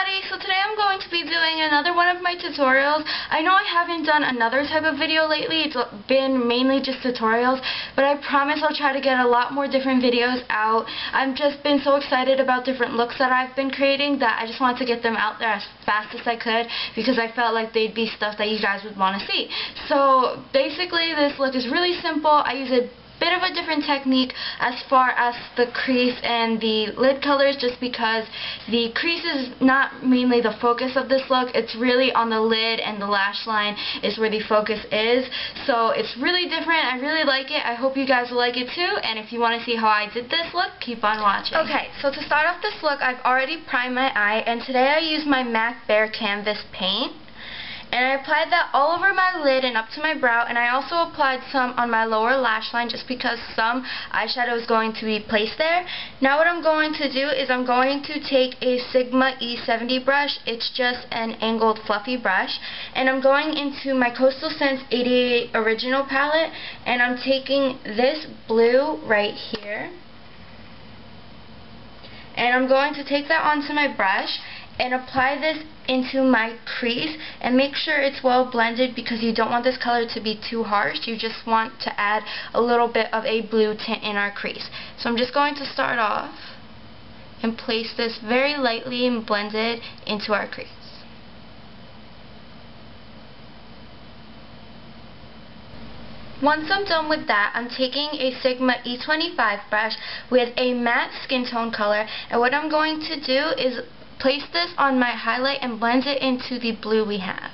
everybody, so today I'm going to be doing another one of my tutorials. I know I haven't done another type of video lately, it's been mainly just tutorials, but I promise I'll try to get a lot more different videos out. I've just been so excited about different looks that I've been creating that I just wanted to get them out there as fast as I could because I felt like they'd be stuff that you guys would want to see. So basically this look is really simple. I use a bit of a different technique as far as the crease and the lid colors, just because the crease is not mainly the focus of this look. It's really on the lid and the lash line is where the focus is. So it's really different. I really like it. I hope you guys will like it too, and if you want to see how I did this look, keep on watching. Okay, so to start off this look, I've already primed my eye, and today I used my MAC Bare Canvas paint. And I applied that all over my lid and up to my brow, and I also applied some on my lower lash line just because some eyeshadow is going to be placed there. Now what I'm going to do is I'm going to take a Sigma E70 brush. It's just an angled fluffy brush. And I'm going into my Coastal Scents 88 Original palette, and I'm taking this blue right here. And I'm going to take that onto my brush and apply this into my crease, and make sure it's well blended because you don't want this color to be too harsh. You just want to add a little bit of a blue tint in our crease. So I'm just going to start off and place this very lightly and blend it into our crease. Once I'm done with that, I'm taking a Sigma E25 brush with a matte skin tone color, and what I'm going to do is place this on my highlight and blend it into the blue we have.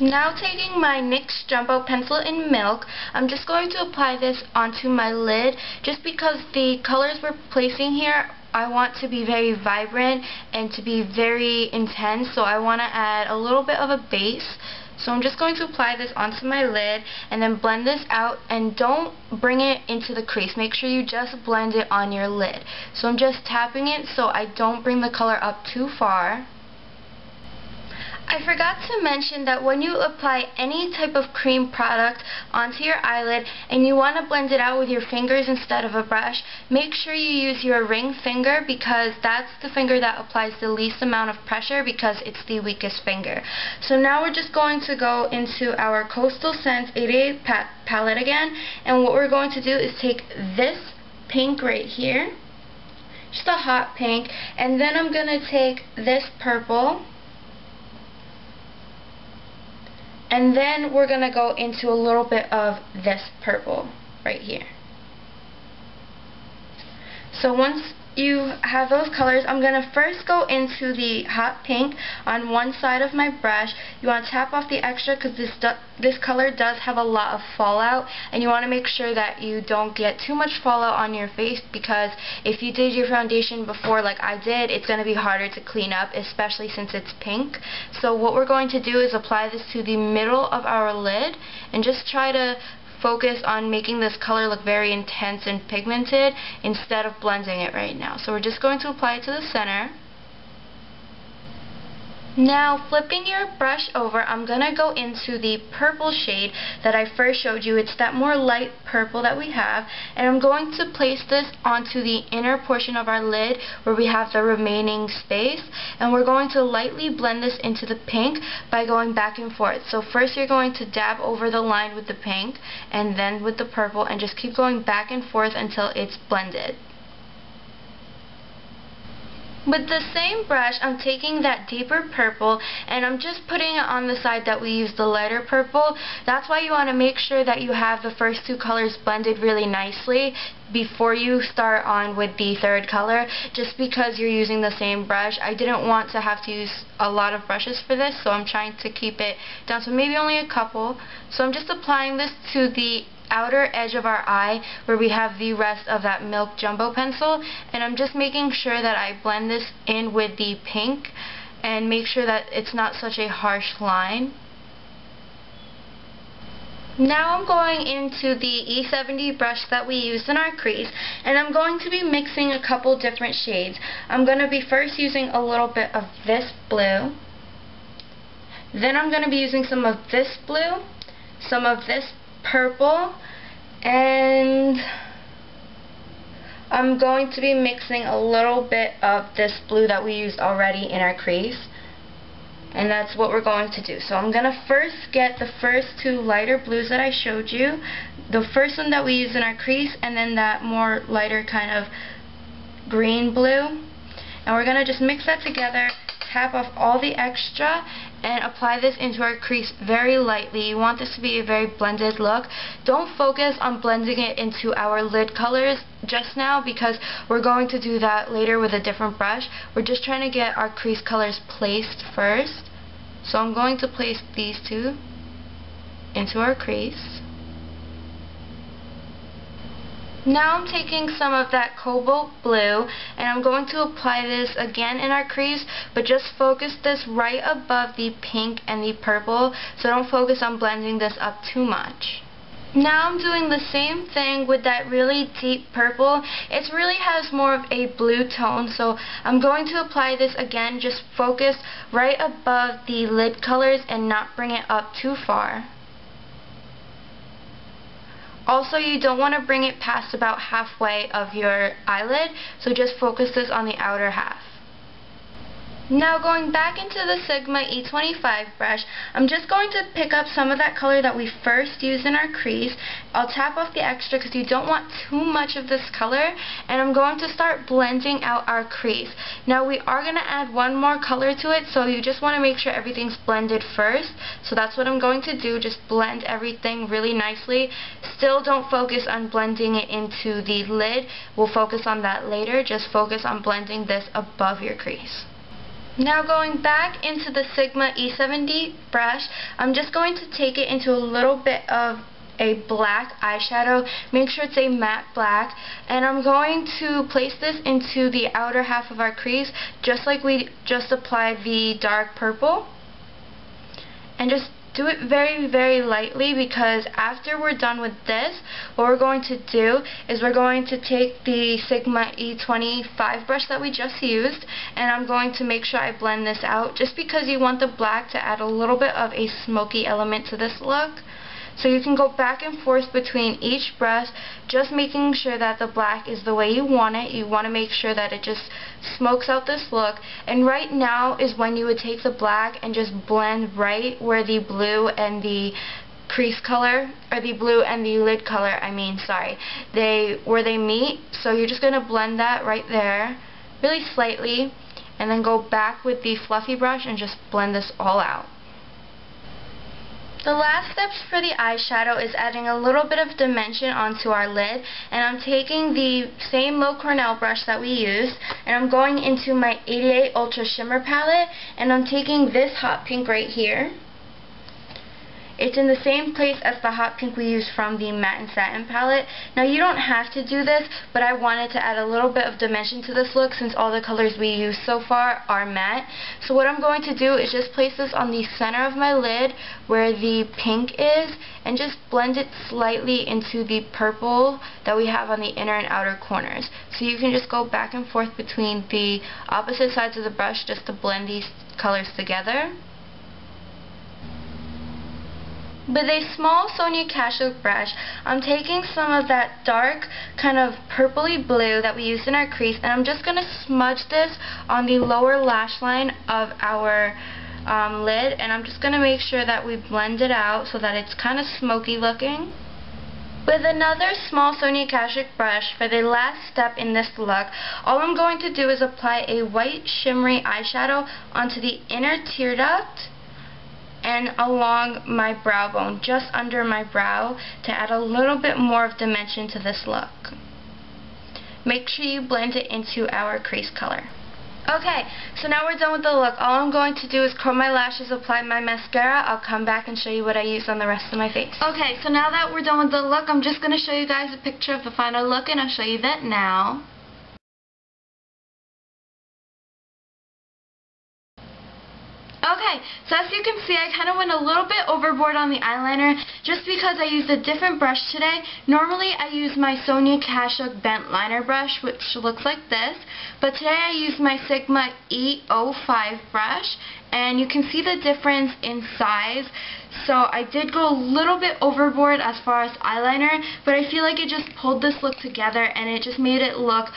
Now taking my NYX Jumbo Pencil in Milk, I'm just going to apply this onto my lid just because the colors we're placing here I want to be very vibrant and to be very intense, so I want to add a little bit of a base. So I'm just going to apply this onto my lid and then blend this out, and don't bring it into the crease. Make sure you just blend it on your lid. So I'm just tapping it so I don't bring the color up too far. I forgot to mention that when you apply any type of cream product onto your eyelid and you want to blend it out with your fingers instead of a brush, make sure you use your ring finger because that's the finger that applies the least amount of pressure because it's the weakest finger. So now we're just going to go into our Coastal Scents 88 palette again, and what we're going to do is take this pink right here, just a hot pink, and then I'm going to take this purple. And then we're going to go into a little bit of this purple right here. So once you have those colors, I'm going to first go into the hot pink on one side of my brush. You want to tap off the extra because this color does have a lot of fallout, and you want to make sure that you don't get too much fallout on your face, because if you did your foundation before like I did, it's going to be harder to clean up, especially since it's pink. So what we're going to do is apply this to the middle of our lid and just try to focus on making this color look very intense and pigmented instead of blending it right now. So we're just going to apply it to the center. Now flipping your brush over, I'm going to go into the purple shade that I first showed you. It's that more light purple that we have, and I'm going to place this onto the inner portion of our lid where we have the remaining space, and we're going to lightly blend this into the pink by going back and forth. So first you're going to dab over the line with the pink and then with the purple, and just keep going back and forth until it's blended. With the same brush, I'm taking that deeper purple and I'm just putting it on the side that we used the lighter purple. That's why you want to make sure that you have the first two colors blended really nicely before you start on with the third color, just because you're using the same brush. I didn't want to have to use a lot of brushes for this, so I'm trying to keep it down to maybe only a couple. So I'm just applying this to the outer edge of our eye where we have the rest of that Milk Jumbo Pencil, and I'm just making sure that I blend this in with the pink and make sure that it's not such a harsh line. Now I'm going into the E70 brush that we used in our crease, and I'm going to be mixing a couple different shades. I'm going to be first using a little bit of this blue, then I'm going to be using some of this blue, some of this purple, and I'm going to be mixing a little bit of this blue that we used already in our crease. And that's what we're going to do. So I'm going to first get the first two lighter blues that I showed you. The first one that we used in our crease, and then that more lighter kind of green blue. And we're going to just mix that together, tap off all the extra, and apply this into our crease very lightly. You want this to be a very blended look. Don't focus on blending it into our lid colors just now, because we're going to do that later with a different brush. We're just trying to get our crease colors placed first. So I'm going to place these two into our crease. Now I'm taking some of that cobalt blue, and I'm going to apply this again in our crease, but just focus this right above the pink and the purple, so don't focus on blending this up too much. Now I'm doing the same thing with that really deep purple. It really has more of a blue tone, so I'm going to apply this again. Just focus right above the lid colors and not bring it up too far. Also, you don't want to bring it past about halfway of your eyelid, so just focus this on the outer half. Now going back into the Sigma E25 brush, I'm just going to pick up some of that color that we first used in our crease. I'll tap off the extra because you don't want too much of this color, and I'm going to start blending out our crease. Now we are going to add one more color to it, so you just want to make sure everything's blended first. So that's what I'm going to do, just blend everything really nicely. Still don't focus on blending it into the lid. We'll focus on that later. Just focus on blending this above your crease. Now going back into the Sigma E70 brush, I'm just going to take it into a little bit of a black eyeshadow. Make sure it's a matte black, and I'm going to place this into the outer half of our crease, just like we just applied the dark purple. And just do it very, very lightly, because after we're done with this, what we're going to do is we're going to take the Sigma E25 brush that we just used, and I'm going to make sure I blend this out, just because you want the black to add a little bit of a smoky element to this look. So you can go back and forth between each brush, just making sure that the black is the way you want it. You want to make sure that it just smokes out this look. And right now is when you would take the black and just blend right where the blue and the crease color, or the blue and the lid color, where they meet. So you're just going to blend that right there, really slightly, and then go back with the fluffy brush and just blend this all out. The last steps for the eyeshadow is adding a little bit of dimension onto our lid, and I'm taking the same low Cornell brush that we used, and I'm going into my 88 Ultra Shimmer palette, and I'm taking this hot pink right here. It's in the same place as the hot pink we used from the Matte and Satin palette. Now you don't have to do this, but I wanted to add a little bit of dimension to this look since all the colors we used so far are matte. So what I'm going to do is just place this on the center of my lid where the pink is, and just blend it slightly into the purple that we have on the inner and outer corners. So you can just go back and forth between the opposite sides of the brush just to blend these colors together. With a small Sonia Kashuk brush, I'm taking some of that dark kind of purpley blue that we used in our crease, and I'm just going to smudge this on the lower lash line of our lid, and I'm just going to make sure that we blend it out so that it's kind of smoky looking. With another small Sonia Kashuk brush, for the last step in this look, all I'm going to do is apply a white shimmery eyeshadow onto the inner tear duct and along my brow bone, just under my brow, to add a little bit more of dimension to this look. Make sure you blend it into our crease color. Okay, so now we're done with the look. All I'm going to do is curl my lashes, apply my mascara. I'll come back and show you what I used on the rest of my face. Okay, so now that we're done with the look, I'm just going to show you guys a picture of the final look, and I'll show you that now. Okay, so as you can see, I kind of went a little bit overboard on the eyeliner just because I used a different brush today. Normally I use my Sonia Kashuk bent liner brush, which looks like this, but today I used my Sigma E05 brush, and you can see the difference in size. So I did go a little bit overboard as far as eyeliner, but I feel like it just pulled this look together and it just made it look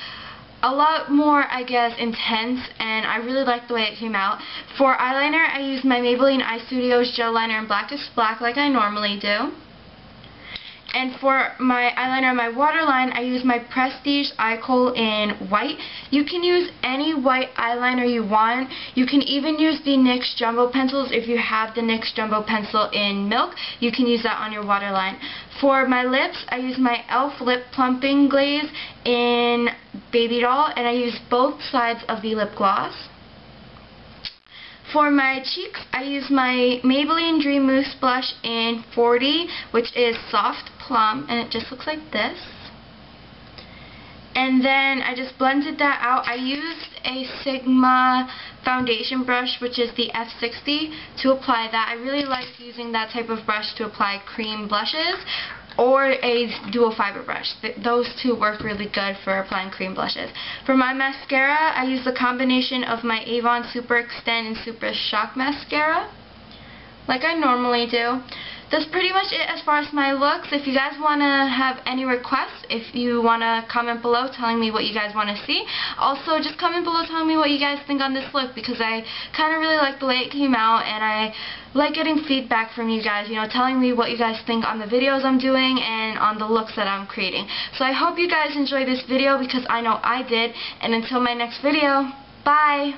a lot more, I guess, intense, and I really like the way it came out. For eyeliner, I used my Maybelline Eye Studios gel liner in Blackest Black like I normally do. And for my eyeliner on my waterline, I use my Prestige Eye Kohl in white. You can use any white eyeliner you want. You can even use the NYX Jumbo pencils if you have the NYX Jumbo pencil in milk. You can use that on your waterline. For my lips, I use my e.l.f. Lip Plumping Glaze in Baby Doll, and I use both sides of the lip gloss. For my cheeks, I use my Maybelline Dream Mousse blush in 40, which is Soft Plum, and it just looks like this. And then I just blended that out. I used a Sigma foundation brush, which is the F60, to apply that. I really like using that type of brush to apply cream blushes, or a dual fiber brush. Those two work really good for applying cream blushes. For my mascara, I use the combination of my Avon Super Extend and Super Shock mascara, like I normally do. That's pretty much it as far as my looks. If you guys want to have any requests, if you want to comment below telling me what you guys want to see. Also, just comment below telling me what you guys think on this look, because I kind of really like the way it came out, and I like getting feedback from you guys, you know, telling me what you guys think on the videos I'm doing and on the looks that I'm creating. So I hope you guys enjoyed this video, because I know I did, and until my next video, bye!